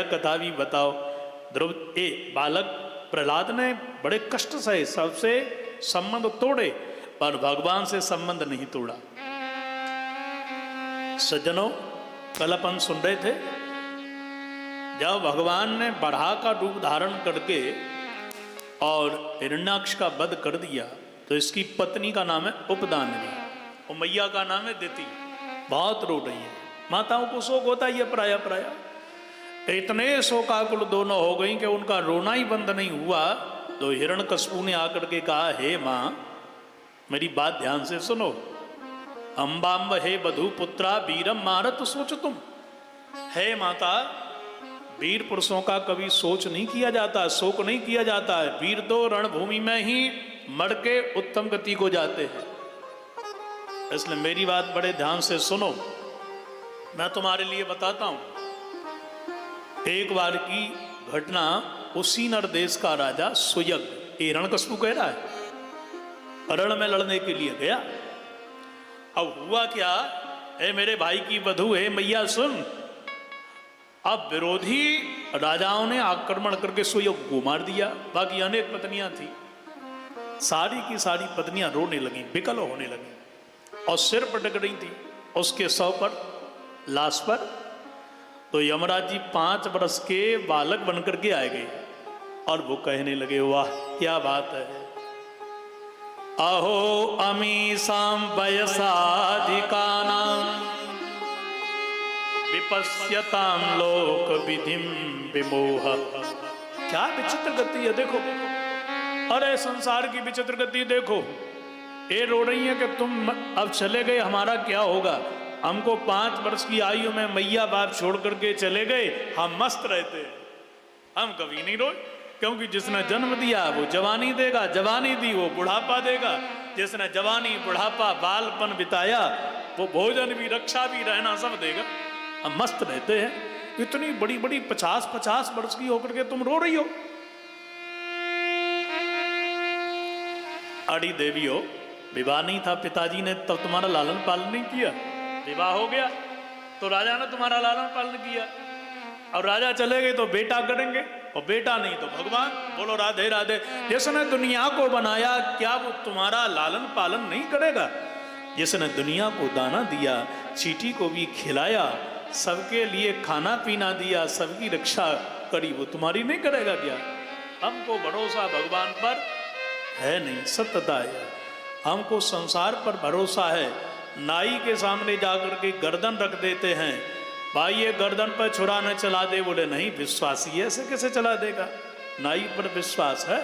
यह कथा भी बताओ। बालक प्रहलाद ने बड़े कष्ट से सबसे संबंध तोड़े, पर भगवान से संबंध नहीं तोड़ा। सज्जनों, कल अपन सुन रहे थे, जब भगवान ने बराह का रूप धारण करके और हिरण्याक्ष का वध कर दिया, तो इसकी पत्नी का नाम है उपदानवी और मैया का नाम है दिति। बहुत रो रही है, माताओं को शोक होता ही है प्राय प्राय। इतने शोकाकुल दोनों हो गई कि उनका रोना ही बंद नहीं हुआ। तो हिरण्यकशिपु ने आकर के कहा, हे माँ मेरी बात ध्यान से सुनो। अम्बाम्ब हे बधु पुत्रा वीरम मारत सोच तुम। हे माता, वीर पुरुषों का कभी सोच नहीं किया जाता, शोक नहीं किया जाता है। वीर तो रणभूमि में ही मर के उत्तम गति को जाते हैं। इसलिए मेरी बात बड़े ध्यान से सुनो, मैं तुम्हारे लिए बताता हूं। एक बार की घटना, उसी नर देश का राजा सुयग, हिरण्यकशिपु कह रहा है, रण में लड़ने के लिए गया। अब हुआ क्या, हे मेरे भाई की वधू, हे मैया सुन। अब विरोधी राजाओं ने आक्रमण करके सुयग को मार दिया। बाकी अनेक पत्नियां थी, सारी की सारी पत्नियां रोने लगी, विकल होने लगी और सिर पटक रही थी उसके शव पर, लाश पर। तो यमराज जी 5 वर्ष के बालक बनकर के आए गए और वो कहने लगे, वाह क्या बात है। अहो अमीसाम वयसाधिकानां विपश्यताम लोक विधिम विमोह। क्या विचित्र गति है, देखो। अरे संसार की विचित्र गति देखो। ये रो रही है कि तुम अब चले गए, हमारा क्या होगा। हमको 5 वर्ष की आयु में मैया बाप छोड़ करके चले गए, हम मस्त रहते, हम कभी नहीं रोए। क्योंकि जिसने जन्म दिया वो जवानी देगा, जवानी दी वो बुढ़ापा देगा। जिसने जवानी बुढ़ापा बालपन बिताया वो भोजन भी, रक्षा भी, रहना सब देगा। हम मस्त रहते हैं। इतनी बड़ी बड़ी 50-50 वर्ष की होकर के तुम रो रही हो। अड़ी देवी हो, विवाह नहीं था, पिताजी ने तब तुम्हारा लालन पालन नहीं किया। विवाह हो गया तो राजा ने तुम्हारा लालन पालन किया, और राजा चले गए तो बेटा करेंगे, और बेटा नहीं तो भगवान। बोलो राधे राधे। जिसने दुनिया को बनाया, क्या वो तुम्हारा लालन पालन नहीं करेगा? जिसने दुनिया को दाना दिया, चींटी को भी खिलाया, सबके लिए खाना पीना दिया, सबकी रक्षा करी, वो तुम्हारी नहीं करेगा क्या? हमको भरोसा भगवान पर है नहीं, सत्यता है। हमको संसार पर भरोसा है। नाई के सामने जाकर के गर्दन रख देते हैं, भाई ये गर्दन पर छुरा न चला दे, बोले नहीं विश्वासी है, ऐसे कैसे चला देगा? नाई पर विश्वास है।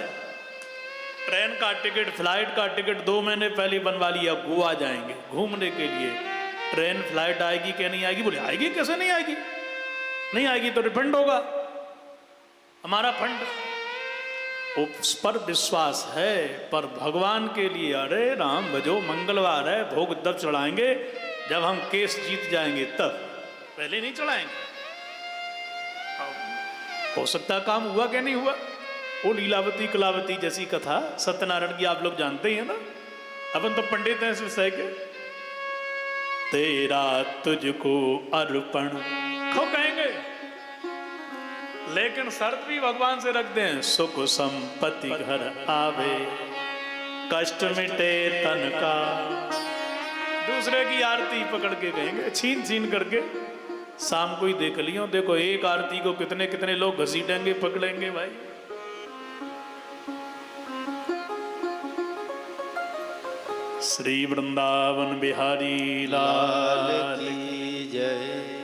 ट्रेन का टिकट, फ्लाइट का टिकट 2 महीने पहले बनवा लिया, गोवा जाएंगे घूमने के लिए। ट्रेन फ्लाइट आएगी क्या नहीं आएगी? बोले आएगी, कैसे नहीं आएगी? नहीं आएगी तो रिफंड होगा हमारा फंड। उस पर विश्वास है, पर भगवान के लिए अरे राम भजो, मंगलवार है, भोग तब चढ़ाएंगे जब हम केस जीत जाएंगे, तब, पहले नहीं चढ़ाएंगे। हो सकता काम हुआ क्या नहीं हुआ। वो लीलावती कलावती जैसी कथा सत्यनारायण की आप लोग जानते ही है ना, अपन तो पंडित हैं इस विषय के। तेरा तुझको अर्पण खो कहेंगे, लेकिन शर्त भी भगवान से रखते हैं, सुख संपत्ति घर आवे, कष्ट मिटे तन का। दूसरे की आरती पकड़ के कहेंगे, छीन छीन करके। शाम को ही देख लियो, देखो एक आरती को कितने कितने लोग घसीटेंगे, पकड़ेंगे भाई। श्री वृंदावन बिहारी लाल की जय।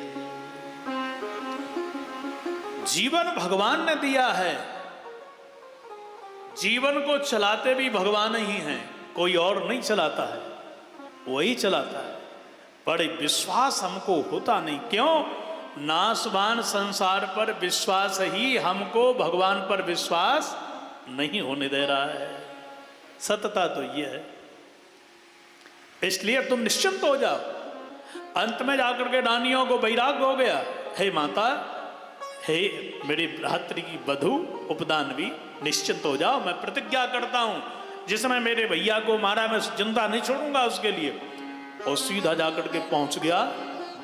जीवन भगवान ने दिया है, जीवन को चलाते भी भगवान ही हैं, कोई और नहीं चलाता है, वही चलाता है। बड़े विश्वास हमको होता नहीं, क्यों? नाशवान संसार पर विश्वास ही हमको भगवान पर विश्वास नहीं होने दे रहा है। सत्यता तो ये है। इसलिए तुम निश्चिंत हो जाओ। अंत में जाकर के रानियों को वैराग्य हो गया। हे माता, हे मेरी भ्रातृ की वधू उपदानवी, निश्चिंत हो जाओ। मैं प्रतिज्ञा करता हूं, जिसने मेरे भैया को मारा मैं जिंदा नहीं छोड़ूंगा उसके लिए। और सीधा जाकर के पहुंच गया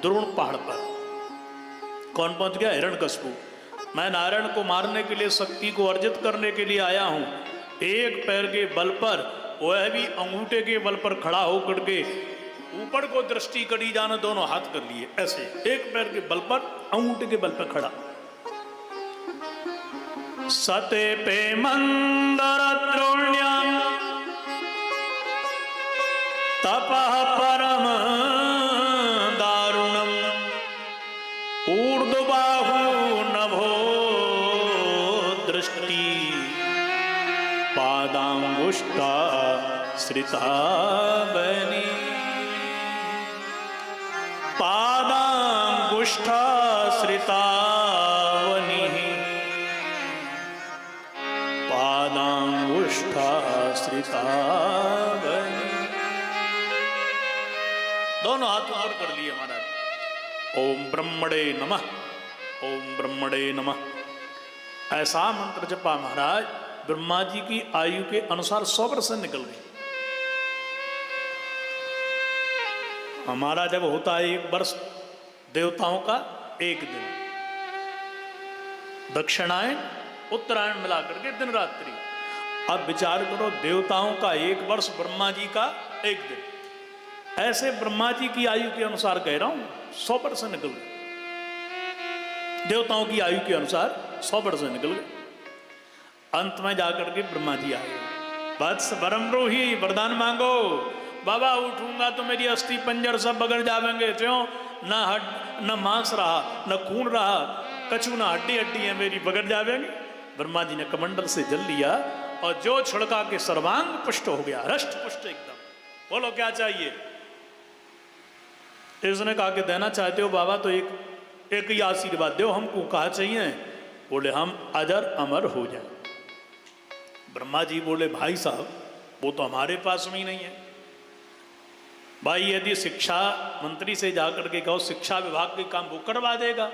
द्रोण पहाड़ पर। कौन पहुंच गया? हिरण्यकशिपु। मैं नारायण को मारने के लिए, शक्ति को अर्जित करने के लिए आया हूं। एक पैर के बल पर, वह भी अंगूठे के बल पर खड़ा होकर के ऊपर को दृष्टि करी जाना, दोनों हाथ कर लिए ऐसे, एक पैर के बल पर, अंगूठे के बल पर खड़ा। सते पे मंदर द्रोण्याम तपः परम दारुणम ऊर्ध्वबाहु नभो दृष्टि पादांगुष्ठा श्रिता बनी। पादांगुष्ठा श्रिता बनी, पादांगुष्ठा श्रिता बनी। दोनों हाथ ऊपर कर लिए महाराज। ओम ब्रह्मणे नमः, ओम ब्रह्मणे नमः, ऐसा मंत्र जपा महाराज। ब्रह्मा जी की आयु के अनुसार 100 वर्ष निकल गई। हमारा जब होता है 1 वर्ष, देवताओं का 1 दिन, दक्षिणायन उत्तरायण मिलाकर के दिन रात्रि। अब विचार करो, देवताओं का 1 वर्ष, ब्रह्मा जी का 1 दिन। ऐसे ब्रह्मा जी की आयु के अनुसार कह रहा हूं 100 वर्ष निकल गए। देवताओं की आयु के अनुसार 100 वर्ष निकल गए। अंत में जाकर के ब्रह्मा जी आए। वत्स वरमरोही, वरदान मांगो। बाबा उठूंगा तो मेरी अस्थि पंजर सब बगड़ जावेंगे। क्यों? न हड्ड, न मांस रहा, न खून रहा, कछु न हड्डी हड्डी है मेरी, बगड़ जावेंगे। ब्रह्मा जी ने कमंडल से जल लिया और जो छिड़का के सर्वांग पुष्ट हो गया, हृष्ट पुष्ट एकदम। बोलो क्या चाहिए? इसने कहा कि देना चाहते हो बाबा तो एक ही आशीर्वाद दो हमको। कहा चाहिए? बोले हम अजर अमर हो जाए। ब्रह्मा जी बोले भाई साहब वो तो हमारे पास में ही नहीं है। भाई यदि शिक्षा मंत्री से जाकर के कहो शिक्षा विभाग के काम वो करवा देगा,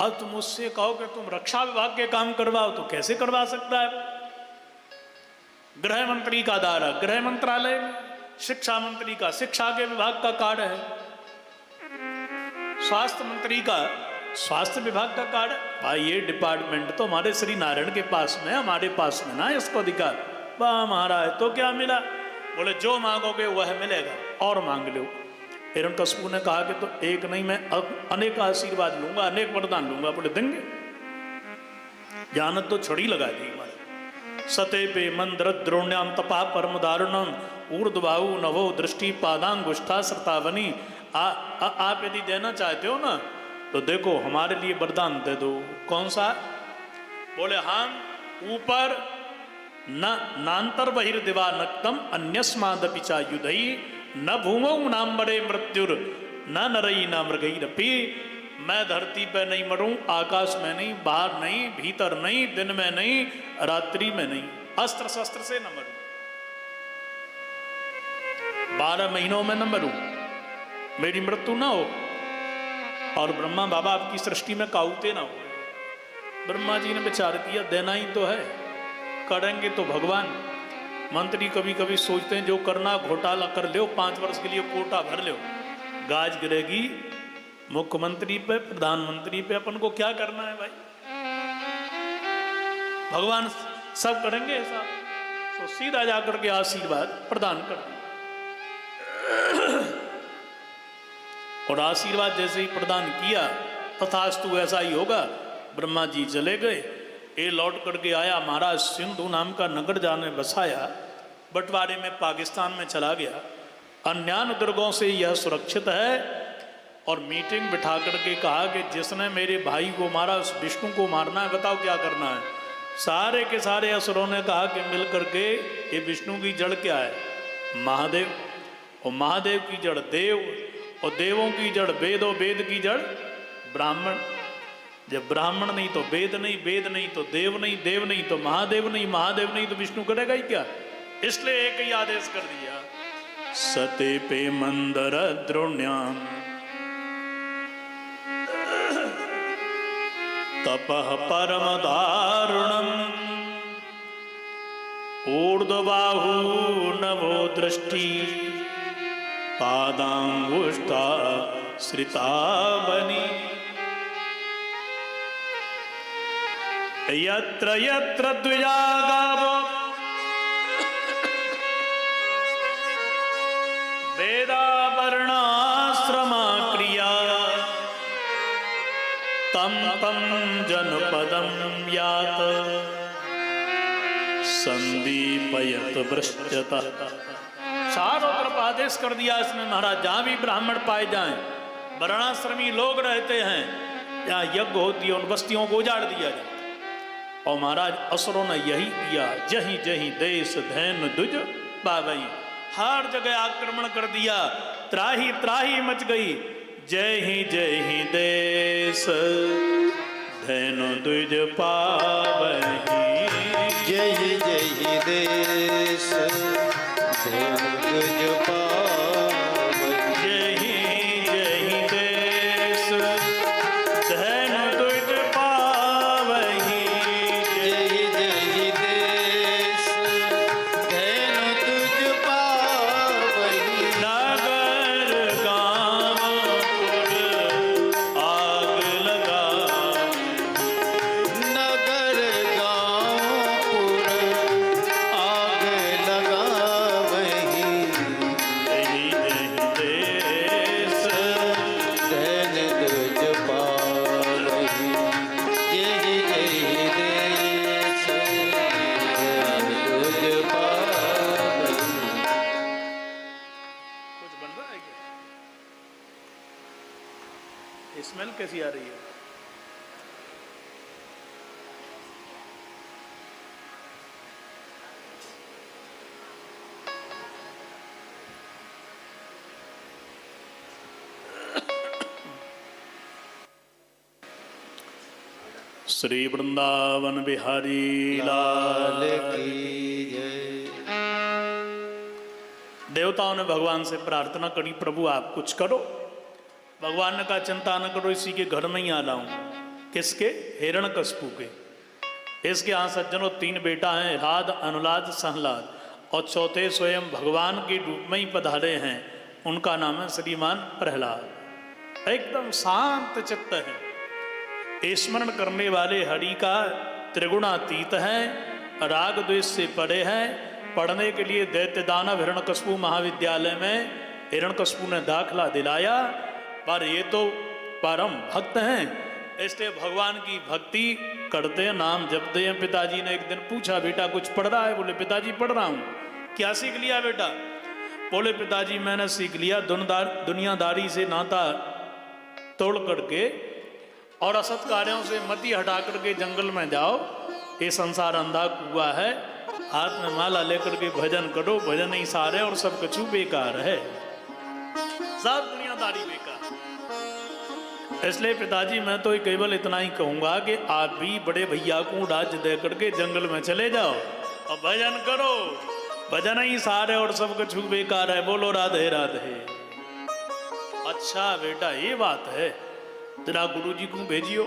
अब तुम उससे कहो कि तुम रक्षा विभाग के काम करवाओ तो कैसे करवा सकता है? गृह मंत्री का दायरा गृह मंत्रालय में, शिक्षा मंत्री का शिक्षा के विभाग का कार्य है, स्वास्थ्य मंत्री का स्वास्थ्य विभाग का कार्य। भाई ये डिपार्टमेंट तो हमारे श्री नारायण के पास में, हमारे पास में ना इसको अधिकार। वाह महाराज तो क्या मिला? बोले जो मांगोगे वह मिलेगा और मांग लो। हिरण्यकशिपु ने कहा कि तो एक नहीं मैं अनेक आशीर्वाद लूंगा, अनेक वरदान लूंगा। बोले देंगे। जानत तो छड़ी लगा दी हमारे। सते पे मंद्र द्रोण्याम तपा परम दारुणम ऊर्ध्वबाहु नभो दृष्टि पादांगुष्ठा श्रतावनी। आप यदि देना चाहते हो ना तो देखो हमारे लिए वरदान दे दो। कौन सा? बोले हम ऊपर न नांतर बहिर्दिवा नक्तम अन्यस्मादपि चायुधई न भूमौ नाम्बरे मृत्युर न नरई न मृगैरपि। मैं धरती पे नहीं मरूं, आकाश में नहीं, बाहर नहीं, भीतर नहीं, दिन में नहीं, रात्रि में नहीं, अस्त्र शस्त्र से न मरूं, 12 महीनों में न मरूं, मेरी मृत्यु ना हो और ब्रह्मा बाबा आपकी सृष्टि में काउते ना हो। ब्रह्मा जी ने विचार किया देना ही तो है, करेंगे तो भगवान। मंत्री कभी कभी सोचते हैं जो करना घोटाला कर लो, 5 वर्ष के लिए कोटा भर लो, गाज गिरेगी मुख्यमंत्री पे, प्रधानमंत्री पे, अपन को क्या करना है भाई? भगवान सब करेंगे ऐसा, तो सीधा जाकर के आशीर्वाद प्रदान कर दिया। और आशीर्वाद जैसे ही प्रदान किया तथास्तु ऐसा ही होगा। ब्रह्मा जी चले गए। ये लौट करके आया, महाराज सिंधु नाम का नगर जाने बसाया, बंटवारे में पाकिस्तान में चला गया। अन्यान दुर्गों से यह सुरक्षित है। और मीटिंग बिठा करके कहा कि जिसने मेरे भाई को मारा उस विष्णु को मारना है, बताओ क्या करना है? सारे के सारे असुरों ने कहा कि मिल करके ये विष्णु की जड़ क्या है? महादेव। और महादेव की जड़ देव, और देवों की जड़ वेद, और वेद की जड़ ब्राह्मण। जब ब्राह्मण नहीं तो वेद नहीं, वेद नहीं तो देव नहीं, देव नहीं तो महादेव नहीं, महादेव नहीं तो विष्णु करेगा ही क्या? इसलिए एक ही आदेश कर दिया, सते पे मंदर द्रोण्याम तपः परम दारुणम ऊर्ध्वबाहु नभो दृष्टि पादांगुष्ठा श्रिता बनी। यत्र यत्र द्विजा गावो वेदा वर्णाश्रमा क्रिया तम तम जनपदम यात संदीपयत वृश्चतः। चारों तरफ आदेश कर दिया इसने महाराज, जहां भी ब्राह्मण पाए जाएं, वर्णाश्रमी लोग रहते हैं, यहाँ यज्ञ होती है, उन बस्तियों को उजाड़ दिया जाए। और महाराज असुरों ने यही किया, जही जही देश धैन दुज बागई, हर जगह आक्रमण कर दिया, त्राही त्राही मच गई। जय ही देश धैन दुज पावही, जय ही देश धैन दुज पावही, जय ही देश धैन दुज पावही, जय ही देश धैन दुज पावही। नगर गाँव पुर आग लगा, नगर गाँव पुर आग लगा वही, जय देश धैन दुज पावही, जय देश धैन दुज पावही। कुछ बन रहा है क्या? स्मेल कैसी आ रही है? श्री वृंदावन बिहारी लाल लाल की जय। देवताओं ने भगवान से प्रार्थना करी, प्रभु आप कुछ करो। भगवान ने कहा चिंता न करो, इसी के घर में ही आ रहा हूं। किसके? हिरण्यकशिपु के। इसके यहाँ सज्जनों 3 बेटा हैं, राध, अनुलाद, सहलाद, और चौथे स्वयं भगवान के रूप में ही पधारे हैं, उनका नाम है श्रीमान प्रहलाद। एकदम शांत चित्त है, स्मरण करने वाले हरि का त्रिगुणातीत है, राग द्वेष से परे है। पढ़ने के लिए दैत्य दानव हिरण्यकशिपु महाविद्यालय में हिरण्यकशिपु ने दाखला दिलाया, पर ये तो परम भक्त हैं, इसलिए भगवान की भक्ति करते हैं, नाम जपते हैं। पिताजी ने एक दिन पूछा, बेटा कुछ पढ़ रहा है? बोले पिताजी पढ़ रहा हूँ। क्या सीख लिया बेटा? बोले पिताजी मैंने सीख लिया दुनियादारी से नाता तोड़ करके और असत कार्यों से मति हटा करके जंगल में जाओ, ये संसार अंधा कुआ है, हाथ में माला लेकर के भजन करो, भजन ही सारे और सब कछु बेकार है, सब दुनियादारी बेकार। इसलिए पिताजी मैं तो केवल इतना ही कहूंगा कि आप भी बड़े भैया को राज्य दे करके जंगल में चले जाओ और भजन करो, भजन ही सारे और सब कछु बेकार है। बोलो राधे राधे। अच्छा बेटा ये बात है, तेरा गुरु जी को भेजियो।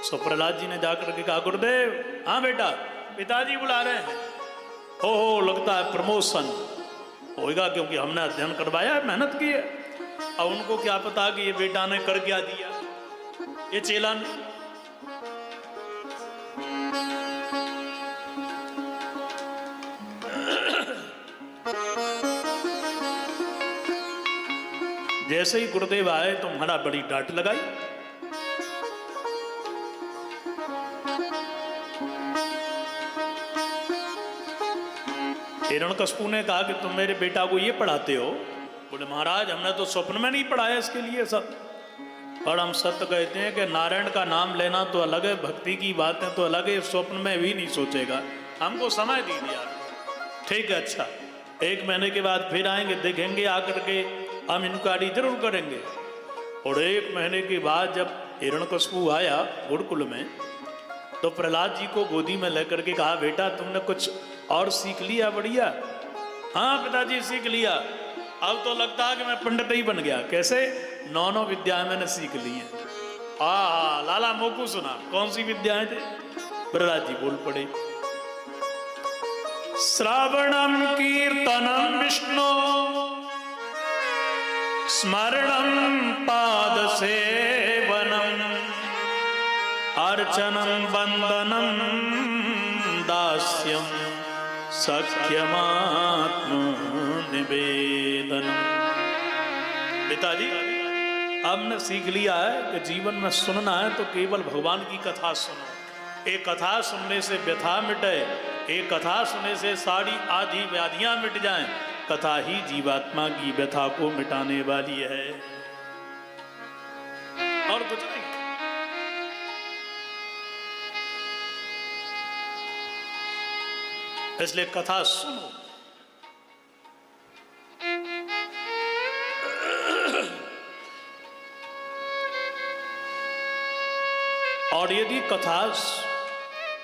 सो प्रहलाद जी ने जाकर के कहा, गुरुदेव। हाँ बेटा, पिताजी बुला रहे हैं। हो लगता है प्रमोशन होएगा, क्योंकि हमने अध्ययन करवाया है, मेहनत की है। अब उनको क्या पता कि ये बेटा ने कर क्या दिया, ये चेला ने। जैसे ही गुरुदेव आए तो महाराज बड़ी डांट लगाई। हिरण्यकशिपु ने कहा कि तुम मेरे बेटा को ये पढ़ाते हो? बोले महाराज हमने तो स्वप्न में नहीं पढ़ाया इसके लिए सब। और हम सत्य कहते हैं कि नारायण का नाम लेना तो अलग है, भक्ति की बातें तो अलग है, स्वप्न में भी नहीं सोचेगा। हमको समय दे दिया। ठीक है, अच्छा 1 महीने के बाद फिर आएंगे, देखेंगे आकर के, हम इनक्वायरी जरूर करेंगे। और 1 महीने के बाद जब हिरण्यकशिपु आया गुरुकुल में, तो प्रहलाद जी को गोदी में लेकर के कहा, बेटा तुमने कुछ और सीख लिया? बढ़िया। हाँ पिताजी सीख लिया, अब तो लगता है कि मैं पंडित ही बन गया। कैसे? 9 विद्याएं मैंने सीख ली हैं। लाला मोकू सुना, कौन सी विद्याएं थे? प्रहलाद जी बोल पड़े, श्रावणम कीर्तनम विष्णु स्मरणम पाद सेवनम अर्चनं वंदनं दास्यं सख्यमात्म निवेदनम। पिताजी, हमने सीख लिया है कि जीवन में सुनना है तो केवल भगवान की कथा सुनो। एक कथा सुनने से व्यथा मिटे, एक कथा सुनने से सारी आधी व्याधियां मिट जाएं। कथा ही जीवात्मा की व्यथा को मिटाने वाली है और कुछ नहीं। इसलिए कथा सुनो। और यदि कथा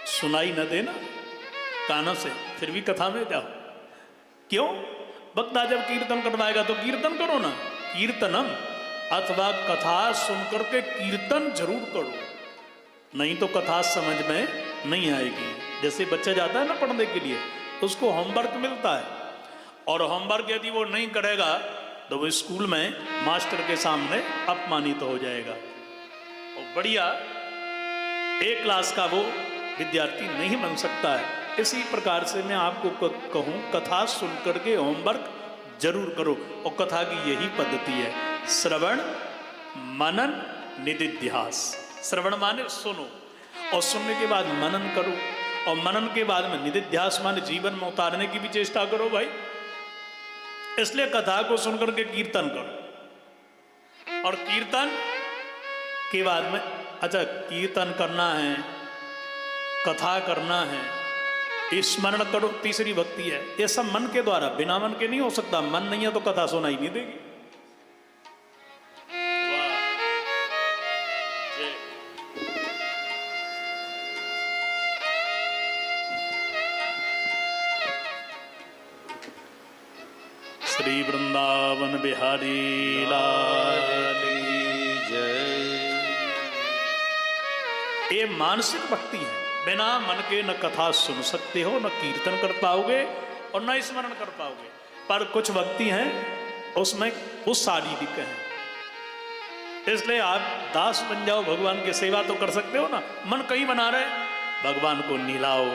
सुनाई न देना कानों से, फिर भी कथा में जाओ। क्यों? वक्ता जब कीर्तन करवाएगा तो कीर्तन करो ना। कीर्तनम अथवा कथा सुनकर के कीर्तन जरूर करो, नहीं तो कथा समझ में नहीं आएगी। जैसे बच्चा जाता है ना पढ़ने के लिए, उसको होमवर्क मिलता है और होमवर्क यदि वो नहीं करेगा तो वो स्कूल में मास्टर के सामने अपमानित हो जाएगा और बढ़िया एक क्लास का वो विद्यार्थी नहीं बन सकता है। इसी प्रकार से मैं आपको कहूँ, कथा सुन करके होमवर्क जरूर करो। और कथा की यही पद्धति है, श्रवण मनन निदिध्यास। श्रवण माने सुनो और सुनने के बाद मनन करो और मनन के बाद में निदिध्यास माने जीवन में उतारने की भी चेष्टा करो भाई। इसलिए कथा को सुनकर के कीर्तन करो और कीर्तन के बाद में, अच्छा कीर्तन करना है, कथा करना है, स्मरण करो, तीसरी भक्ति है। ये सब मन के द्वारा, बिना मन के नहीं हो सकता। मन नहीं है तो कथा सुनाई नहीं देगी। वाह, जय। श्री वृंदावन बिहारी लाल की जय। ये मानसिक भक्ति है। बिना मन के न कथा सुन सकते हो, न कीर्तन कर पाओगे और न स्मरण कर पाओगे। पर कुछ भक्ति हैं उसमें वो शारीरिक है। इसलिए आप दास बन जाओ, भगवान की सेवा तो कर सकते हो ना। मन कहीं बना रहे, भगवान को नीलाओ,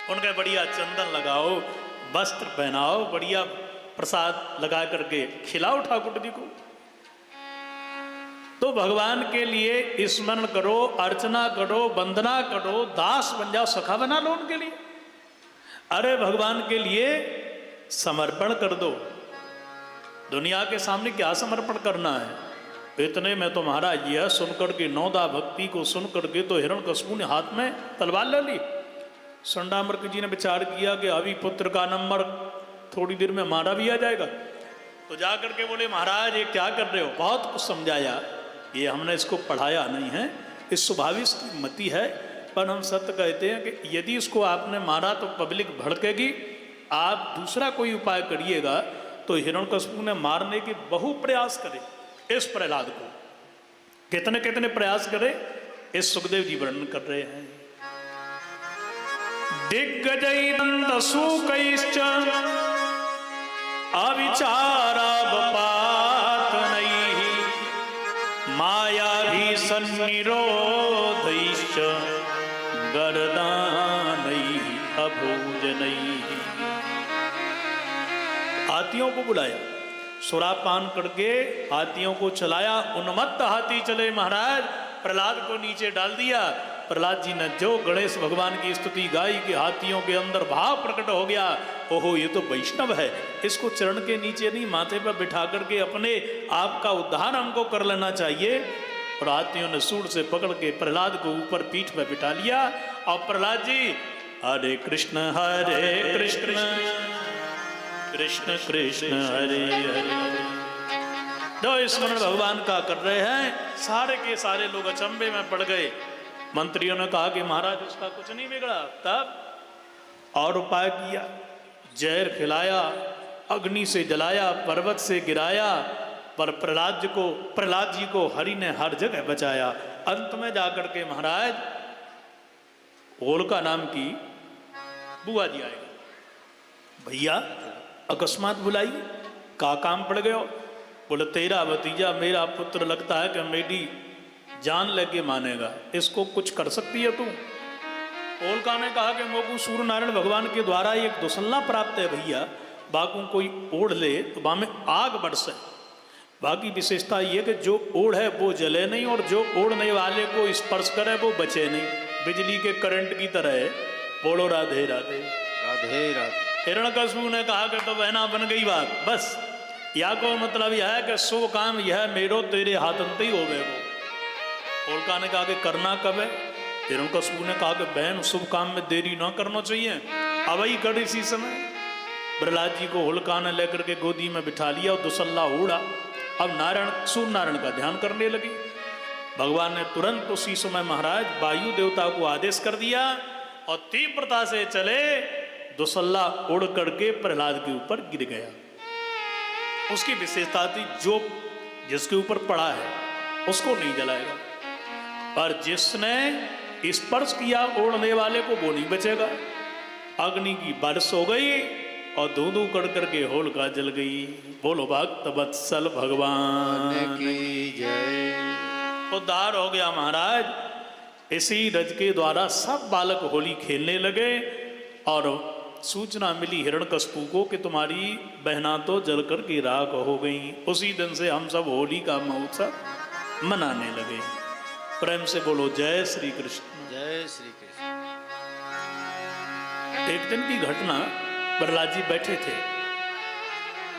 उनका बढ़िया चंदन लगाओ, वस्त्र पहनाओ, बढ़िया प्रसाद लगा करके खिलाओ ठाकुर जी को। तो भगवान के लिए स्मरण करो, अर्चना करो, वंदना करो, दास बन जाओ, सखा बना लो उनके लिए। अरे भगवान के लिए समर्पण कर दो। दुनिया के सामने क्या समर्पण करना है? इतने में तो महाराज यह सुनकर के नौदा भक्ति को सुनकर के तो हिरण्यकशिपु ने हाथ में तलवार ले ली। संडामर्क जी ने विचार किया कि अभी पुत्र का नंबर थोड़ी देर में हमारा भी आ जाएगा। तो जाकर के बोले, महाराज ये क्या कर रहे हो? बहुत कुछ समझाया, ये हमने इसको पढ़ाया नहीं है, इस स्वाभाविक की मति है। पर हम सत्य कहते हैं कि यदि इसको आपने मारा तो पब्लिक भड़केगी, आप दूसरा कोई उपाय करिएगा। तो हिरण्यकशिपु ने मारने के बहु प्रयास करे इस प्रहलाद को। कितने कितने प्रयास करे, इस सुखदेव जी वर्णन कर रहे हैं। दिग्गजै दंतसूकैश्च अविचारावपातनैः मायाभिसन्निरोधैश्च गर्दानैः अभोजनैः। हाथियों को बुलाया, सुरापान करके हाथियों को चलाया। उन्मत्त हाथी चले महाराज, प्रहलाद को नीचे डाल दिया। प्रहलाद जी ने जो गणेश भगवान की स्तुति गाई कि हाथियों के अंदर भाव प्रकट हो गया। ओहो, ये तो वैष्णव है, इसको चरण के नीचे नहीं माथे पर बिठा करके अपने आप का उद्धार हमको कर लेना चाहिए। और हाथियों ने सूंड से पकड़ के प्रहलाद को ऊपर पीठ पर बिठा लिया। और प्रहलाद जी हरे कृष्ण कृष्ण कृष्ण हरे हरे जो स्मरण भगवान का कर रहे हैं। सारे के सारे लोग अचंभे में पड़ गए। मंत्रियों ने कहा कि महाराज उसका कुछ नहीं बिगड़ा। तब और उपाय किया, जहर खिलाया, अग्नि से जलाया, पर्वत से गिराया, पर प्रहलाद जी को हरि ने हर जगह बचाया। अंत में जाकर के महाराज होलिका नाम की बुआ जी आएगी। भैया अकस्मात बुलाई, का काम पड़ गयो? बोले तेरा भतीजा मेरा पुत्र लगता है कि मेरी जान लेके मानेगा, इसको कुछ कर सकती है तू? होलिका ने कहा कि मोकू सूर्य नारायण भगवान के द्वारा एक दुसल्ला प्राप्त है भैया, बाकू कोई ओढ़ ले तो बा में आग बरसे। बाकी विशेषता ये कि जो ओढ़ है वो जले नहीं और जो ओढ़ने वाले को स्पर्श करे वो बचे नहीं, बिजली के करंट की तरह है। बोलो राधे राधे। राधे राधे। हिरण्यकशिपु ने कहा कि तो बहना बन गई बात, बस या को मतलब यह है कि शुभ काम यह मेरो तेरे हाथंत ही होवे वो। होलिका ने कहा कि करना कब है? हिरण्यकशिपु ने कहा कि बहन शुभ काम में देरी ना करना चाहिए, अब ही कर इसी समय। प्रहलाद जी को होलिका ने लेकर के गोदी में बिठा लिया और दुसल्ला उड़ा। अब सूर्य नारायण का ध्यान करने लगी। भगवान ने तुरंत उसी समय महाराज वायु देवता को आदेश कर दिया और तीव्रता से चले, दुसल्ला उड़ करके प्रहलाद के ऊपर गिर गया। उसकी विशेषता थी जो जिसके ऊपर पड़ा है उसको नहीं जलाएगा, पर जिसने स्पर्श किया ओढ़ने वाले को वो नहीं बचेगा। अग्नि की बारिश हो गई और धू धू कर करके होलिका जल गई। बोलो भक्त वत्सल भगवान की जय। उद्धार हो गया महाराज। इसी रज के द्वारा सब बालक होली खेलने लगे और सूचना मिली हिरण्यकशिपु को कि तुम्हारी बहना तो जल कर के राख हो गई। उसी दिन से हम सब होली का महोत्सव मनाने लगे। प्रेम से बोलो जय श्री कृष्ण। जय श्री कृष्ण। एक दिन की घटना, प्रहलाद जी बैठे थे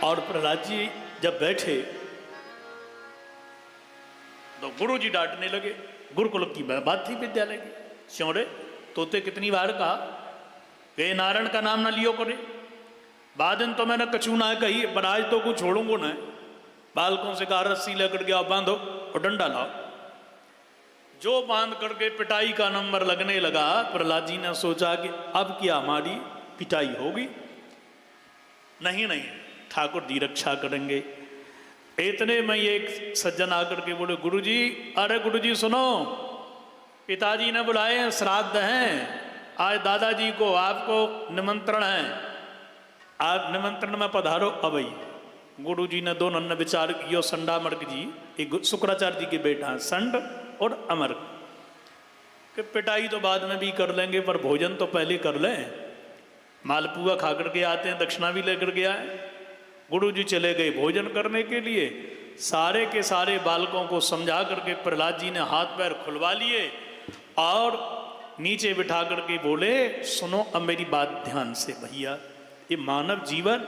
और प्रहलाद जी जब बैठे तो गुरु जी डांटने लगे। गुरुकुल की बात थी विद्यालय की। श्योरे तोते कितनी बार कहा कि नारायण का नाम ना लियो करे, बाद दिन तो मैंने कछू ना कही, पर आज तो कुछ छोड़ूंगा ना। बालकों से कहा रस्सी लेकर के आओ बांधो और डंडा लाओ। जो बांध करके पिटाई का नंबर लगने लगा, प्रहलाद जी ने सोचा कि अब क्या हमारी पिटाई होगी? नहीं नहीं, ठाकुर जी रक्षा करेंगे। इतने में एक सज्जन आकर के बोले, गुरुजी, अरे गुरुजी सुनो, पिताजी ने बुलाए हैं, श्राद्ध हैं, आज दादाजी को आपको निमंत्रण है, आप निमंत्रण में पधारो। अबई गुरुजी ने दोनों ने विचार किया। संडामर्क जी, एक शुक्राचार्य जी के बेटा हैं, संड और अमर्क, कि पिटाई तो बाद में भी कर लेंगे पर भोजन तो पहले कर लें। मालपुआ खा करके आते हैं, दक्षिणा भी लेकर के आए। गुरु जी चले गए भोजन करने के लिए। सारे के सारे बालकों को समझा करके प्रहलाद जी ने हाथ पैर खुलवा लिए और नीचे बिठा करके बोले, सुनो अब मेरी बात ध्यान से भैया, ये मानव जीवन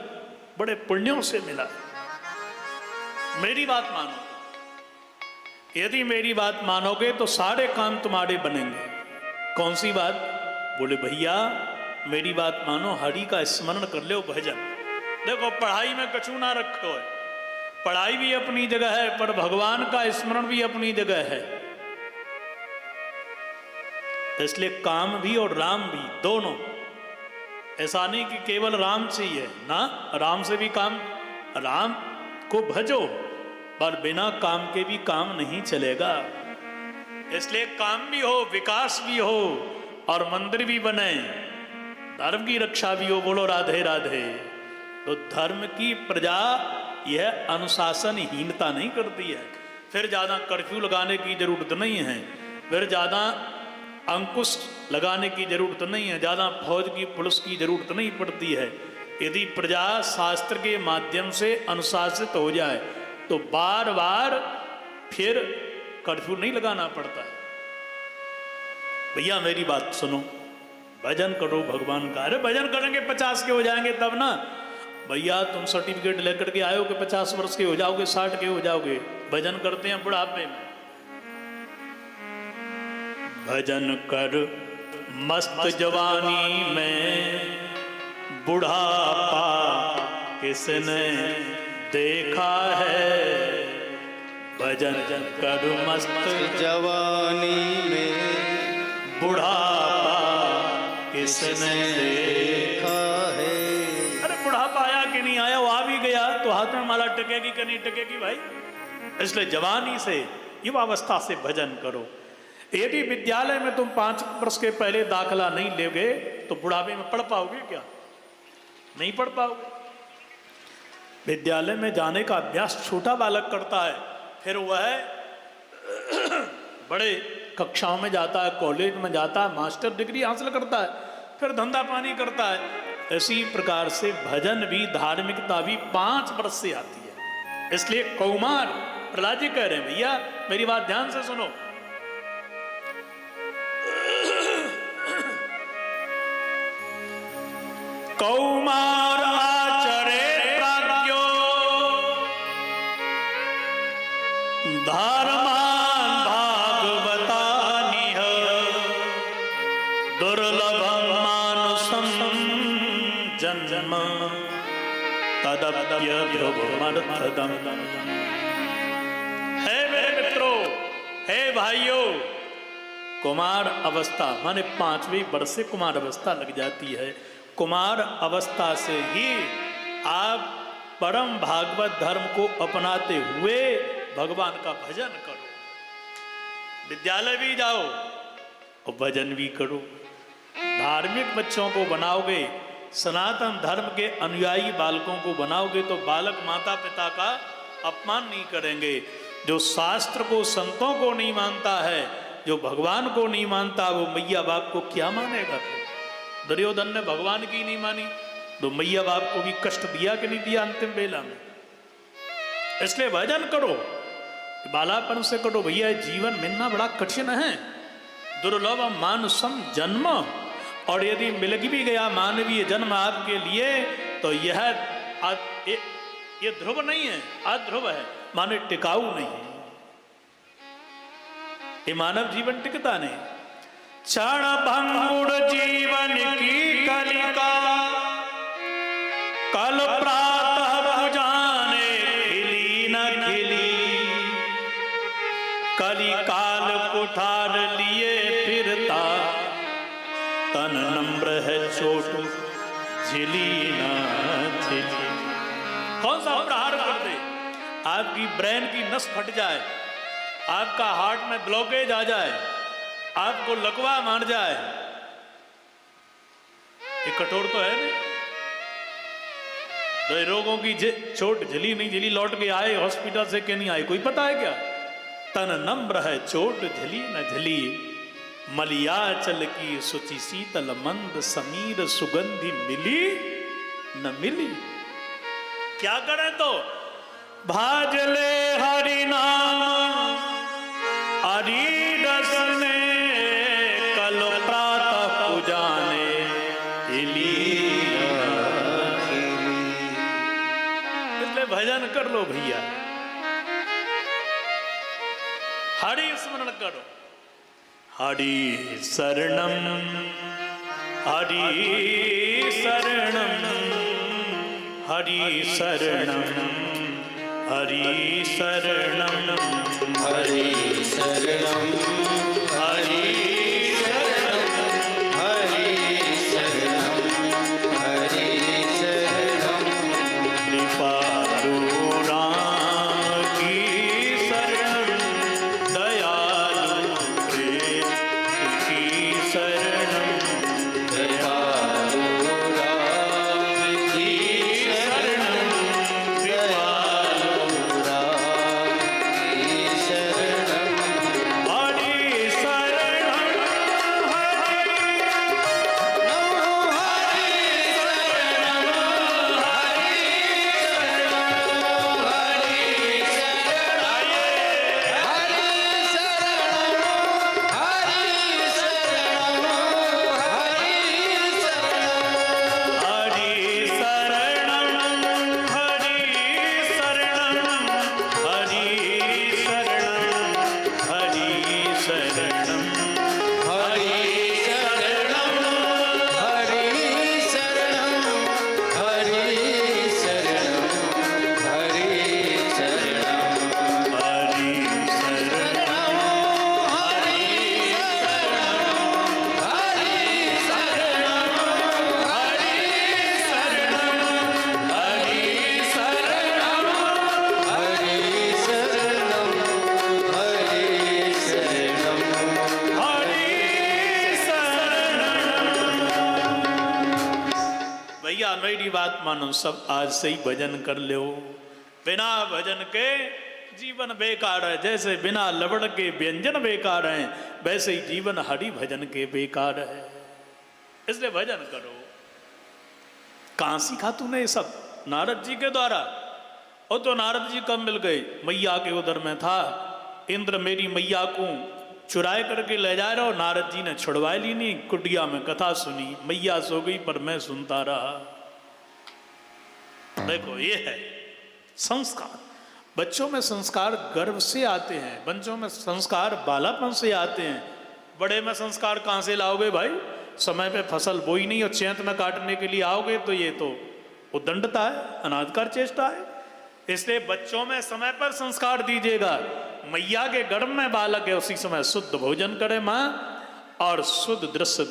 बड़े पुण्यों से मिला है। मेरी बात मानो, यदि मेरी बात मानोगे तो सारे काम तुम्हारे बनेंगे। कौन सी बात? बोले भैया मेरी बात मानो, हरि का स्मरण कर लो, भजन। देखो पढ़ाई में कछू ना रखो है, पढ़ाई भी अपनी जगह है पर भगवान का स्मरण भी अपनी जगह है। इसलिए काम भी और राम भी दोनों, ऐसा नहीं कि केवल राम चाहिए ना, राम से भी काम, राम को भजो पर बिना काम के भी काम नहीं चलेगा। इसलिए काम भी हो, विकास भी हो और मंदिर भी बने, धर्म की रक्षा भी हो। बोलो राधे राधे। तो धर्म की प्रजा यह अनुशासनहीनता नहीं करती है। फिर ज़्यादा कर्फ्यू लगाने की जरूरत नहीं है, फिर ज़्यादा अंकुश लगाने की जरूरत नहीं है, ज़्यादा फौज की पुलिस की जरूरत नहीं पड़ती है। यदि प्रजा शास्त्र के माध्यम से अनुशासित हो जाए तो बार बार फिर कर्फ्यू नहीं लगाना पड़ता है। भैया मेरी बात सुनो, भजन करो भगवान का। अरे भजन करेंगे 50 के हो जाएंगे तब ना। भैया तुम सर्टिफिकेट लेकर के आए हो कि 50 वर्ष के हो जाओगे, 60 के हो जाओगे। भजन करते हैं बुढ़ापे में। भजन कर मस्त जवानी में, बुढ़ापा किसने देखा है। भजन कर मस्त जवानी में, बुढ़ापा किसने देखा है। अरे बुढ़ापा आया कि नहीं आया, वो आ भी गया तो हाथ में माला टिकेगी कि नहीं टिकेगी भाई। इसलिए जवानी से, युवावस्था से भजन करो। यदि विद्यालय में तुम 5 वर्ष के पहले दाखला नहीं लोगे तो बुढ़ापे में पढ़ पाओगे क्या? नहीं पढ़ पाओगे। विद्यालय में जाने का अभ्यास छोटा बालक करता है, फिर वह बड़े कक्षाओं में जाता है, कॉलेज में जाता है, मास्टर डिग्री हासिल करता है, फिर धंधा पानी करता है। इसी प्रकार से भजन भी, धार्मिकता भी 5 वर्ष से आती है। इसलिए कौमार, प्रहलाद जी कह रहे हैं भैया मेरी बात ध्यान से सुनो, कौमार आचरे प्राज्ञो धर्मान भागवतानिह दुर्लभम मानुषम जन्म तदप्य ध्रुवमर्थदम। हे मेरे मित्रों, हे भाइयों, कुमार अवस्था माने 5वें वर्ष से कुमार अवस्था लग जाती है। कुमार अवस्था से ही आप परम भागवत धर्म को अपनाते हुए भगवान का भजन करो, विद्यालय भी जाओ और भजन भी करो। धार्मिक बच्चों को बनाओगे, सनातन धर्म के अनुयायी बालकों को बनाओगे तो बालक माता पिता का अपमान नहीं करेंगे। जो शास्त्र को, संतों को नहीं मानता है, जो भगवान को नहीं मानता, वो मैया बाप को क्या मानेगा। दुर्योधन ने भगवान की नहीं मानी तो मैया बाप को भी कष्ट दिया कि नहीं दिया अंतिम बेला में। इसलिए भजन करो, बालापन से करो भैया। जीवन मिलना बड़ा कठिन है, दुर्लभ मानुषम जन्म, और यदि मिल भी गया मानवीय जन्म आपके लिए तो ये ध्रुव नहीं है, अध्रुव है, माने टिकाऊ नहीं है। ये मानव जीवन टिकता नहीं। क्षण भंगुर जीवन की कलिका, कल प्रातः पुजाने खिली न खिली, कली काल कुठार लिए फिरता, तन नम्र है चोट झिली न झिली। कौन सा प्रहार कर दे, आपकी ब्रेन की नस फट जाए, आपका हार्ट में ब्लॉकेज आ जाए, आपको लकवा मार जाए, ये कठोर तो है नहीं। तो रोगों की चोट झली नहीं झली, लौट के आए हॉस्पिटल से कि नहीं आए, कोई पता है क्या। तन नम्र है चोट झली न झली, मलियाचल की सुचि शीतल मंद, समीर सुगंधि मिली न मिली। क्या करें तो भाजले हरि नाम हरि रस में, कल प्रातः पुजाने इसलिए भजन कर लो भैया, हरि स्मरण करो। हरि शरणम हरि शरणम हरि शरणम हरि शरणम हरि शरणम हरि शरणम हरि शरणम हरि शरणम। कृपालु राम की शरणम, दयालु प्रेम की शरणम, दयालु राम की शरणम, दयालु राम की शरणम। हरि शरणम मेरी बात मानो, सब आज से ही भजन कर लो। बिना भजन के जीवन बेकार है। जैसे बिना लवण के व्यंजन बेकार हैं, वैसे ही जीवन हरि भजन के बेकार है। इसलिए भजन करो। कहां सीखा तूने ये सब? नारद जी के द्वारा। और तो नारद जी कब मिल गए? मैया के उदर में था। इंद्र मेरी मैया को चुराए करके ले जा रहा हो, नारद जी ने छुड़वा ली नहीं। कुटिया में कथा सुनी, मैया सो गई पर मैं सुनता रहा। देखो ये है संस्कार। बच्चों में संस्कार गर्भ से आते हैं, बच्चों में संस्कार बालापन से आते हैं। बड़े में संस्कार कहां से लाओगे भाई? समय पे फसल बोई नहीं और चैत में काटने के लिए आओगे तो ये तो उद्दंडता है, अनादकार चेष्टा है। इसलिए बच्चों में समय पर संस्कार दीजिएगा। मैया के गर्भ में बालक है, उसी समय शुद्ध भोजन करे माँ, और शुद्ध दृश्य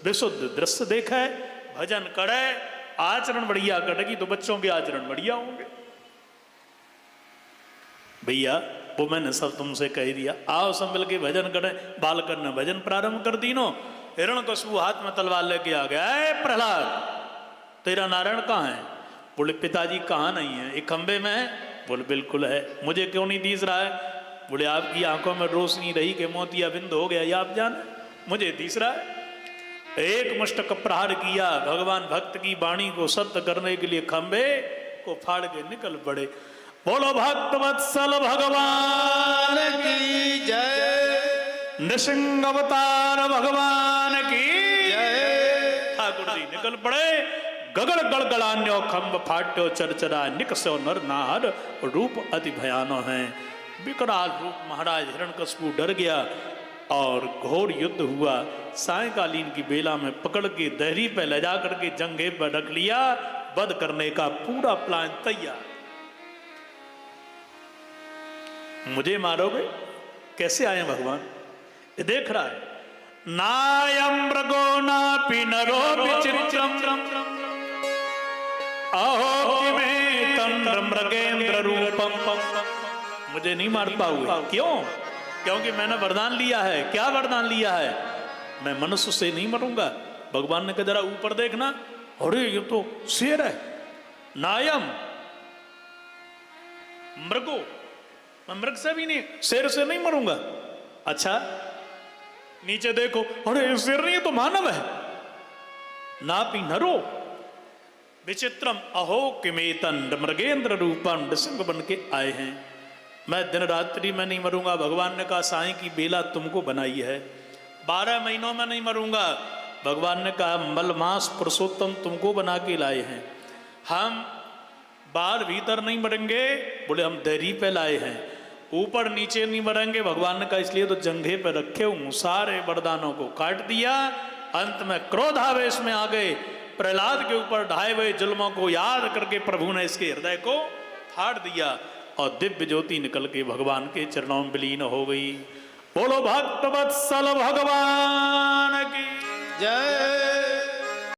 विशुद्ध दृश्य देखे, भजन करे, आचरण बढ़िया करेगी तो बच्चों के आचरण बढ़िया होंगे। भैया वो मैंने सब तुमसे कह दिया, आओ सब मिल के भजन करें। बालक ने भजन प्रारंभ कर दी नो। हिरण्यकशिपु हाथ में तलवार लेके आ गया। ए प्रहलाद, तेरा नारायण कहाँ है? बोले पिताजी कहाँ नहीं है, एक खंबे में है। बोले बिल्कुल है। मुझे क्यों नहीं दिस रहा है? बोले आपकी आंखों में रोशनी रही कि मोतिया बिंद हो गया, ये आप जाने, मुझे दिस रहा है। एक मुष्टक प्रहार किया, भगवान भक्त की वाणी को सत्य करने के लिए खंबे को फाड़ के निकल पड़े। बोलो भक्त वत्सल भगवान की जय, नृसिंह अवतार भगवान की जय। ठाकुर जी निकल पड़े। गगड़ गड़गड़ान्यो खंब फाट्यो चरचरा निकसो नर नार रूप अति भयानो है। विकराल रूप महाराज हिरण्यकशिपु डर गया और घोर युद्ध हुआ। सायकालीन की बेला में पकड़ के दहरी पे ले जा करके जंघे पर रख लिया। वध करने का पूरा प्लान तैयार। मुझे मारोगे? कैसे आए भगवान? ये देख रहा है। नायम मृगो नापि नरो विचित्रम अहो किमे तंद्र मृगेंद्र रूपम। मुझे नहीं मार पाओगे। क्यों? क्योंकि मैंने वरदान लिया है। क्या वरदान लिया है? मैं मनुष्य से नहीं मरूंगा। भगवान ने कहा जरा ऊपर देखना, अरे ये तो शेर है। नायम मृगो, मैं मृग से भी नहीं, शेर से नहीं मरूंगा। अच्छा नीचे देखो, अरे शेर नहीं, ये तो मानव है। नापि नरो विचित्रम अहो किमेतन मृगेंद्र रूपम। नृसिंह बन के आए हैं। मैं दिन रात्रि में नहीं मरूंगा। भगवान ने कहा साईं की बेला तुमको बनाई है, 12 महीनों में नहीं मरूंगा। भगवान ने कहा मलमास पुरुषोत्तम तुमको बना के लाए हैं, हम बाहर भीतर नहीं मरेंगे। बोले हम दहरी पे लाए हैं, ऊपर नीचे नहीं मरेंगे। भगवान ने कहा इसलिए तो जंघे पे रखे हूं। सारे वरदानों को काट दिया। अंत में क्रोधावेश में आ गए। प्रहलाद के ऊपर ढाए हुए जुल्मों को याद करके प्रभु ने इसके हृदय को फाड़ दिया और दिव्य ज्योति निकल के भगवान के चरणों में विलीन हो गई। बोलो भक्त वत्सल भगवान की जय।